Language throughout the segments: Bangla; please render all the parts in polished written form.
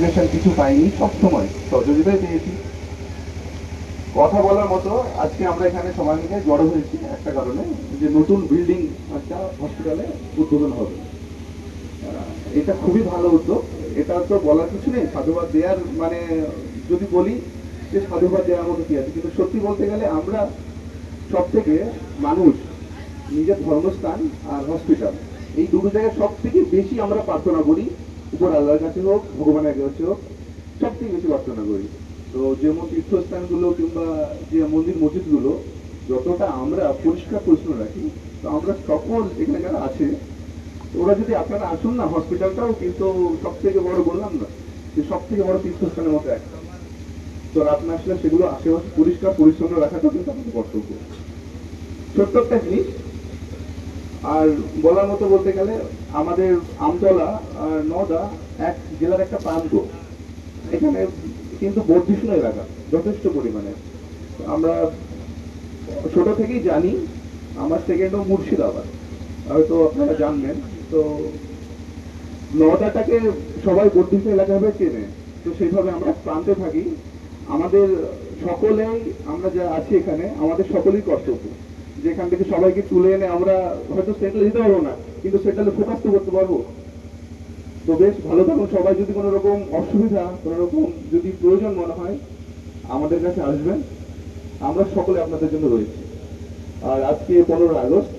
কিছু পাইনি, সবসময় সহযোগিতাই পেয়েছি। কথা বলার মতো আজকে আমরা এখানে সবাই মিলে জড়ো হয়েছি একটা কারণে, যে নতুন বিল্ডিং একটা হসপিটালে উদ্বোধন হবে। এটা খুবই ভালো উদ্যোগ। এটা তো বলার কিছু নেই, সাধুবাদ দেওয়ার মানে যদি বলি যে সাধুবাদ দেওয়ার মতো কি আছে, কিন্তু সত্যি বলতে গেলে আমরা সব থেকে মানুষ নিজের ধর্মস্থান আর হসপিটাল এই দুটো জায়গায় সব থেকে বেশি আমরা প্রার্থনা করি, উপর আল্লাহর কাছে হোক, ভগবানের কাছে হোক, সব থেকে বেশি প্রার্থনা করি। তো যেমন তীর্থস্থানগুলো কিংবা যে মন্দির মসজিদগুলো যতটা আমরা পরিষ্কার পরিচ্ছন্ন রাখি, তো আমরা সকল এখানে যারা আছে ওরা যদি আপনারা আসুন না, হসপিটালটাও কিন্তু সব থেকে বড়, বললাম না যে সব থেকে বড় তীর্থস্থানের মতো একটা। তো আপনি আসলে সেগুলো আশেপাশে পরিষ্কার পরিচ্ছন্ন রাখাটাও কিন্তু আমাদের কর্তব্য। ছোট্ট একটা জিনিস আর বলার মতো বলতে গেলে, আমাদের আমতলা আর নওদা এক জেলার একটা প্রান্ত, এখানে কিন্তু বর্ধিষ্ণু এলাকা যথেষ্ট পরিমাণে। আমরা ছোট থেকেই জানি, আমার সেকেন্ড ও মুর্শিদাবাদ, হয়তো আপনারা জানবেন। তো নওদাটাকে সবাই বর্ধিষ্ণু এলাকা ভাবে চেনে, তো সেইভাবে আমরা প্রান্তে থাকি। আমাদের সকলেই, আমরা যা আছি এখানে, আমাদের সকলেই কর্তব্য যে এখান থেকে সবাইকে তুলে এনে আমরা হয়তো সেটেলে দিতে পারবো না, কিন্তু সেটেলে ফোকাস তো করতে পারবো। তো বেশ ভালো থাকুন সবাই। যদি কোনো রকম অসুবিধা, কোনো রকম যদি প্রয়োজন মনে হয় আমাদের কাছে আসবেন, আমরা সকলে আপনাদের জন্য রয়েছি। আর আজকে 15 আগস্ট,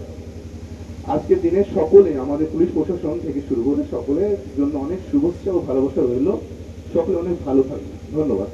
আজকের দিনে সকলে, আমাদের পুলিশ প্রশাসন থেকে শুরু করে সকলের জন্য অনেক শুভেচ্ছা ও ভালোবাসা রইল। সকলে অনেক ভালো থাকবেন। ধন্যবাদ।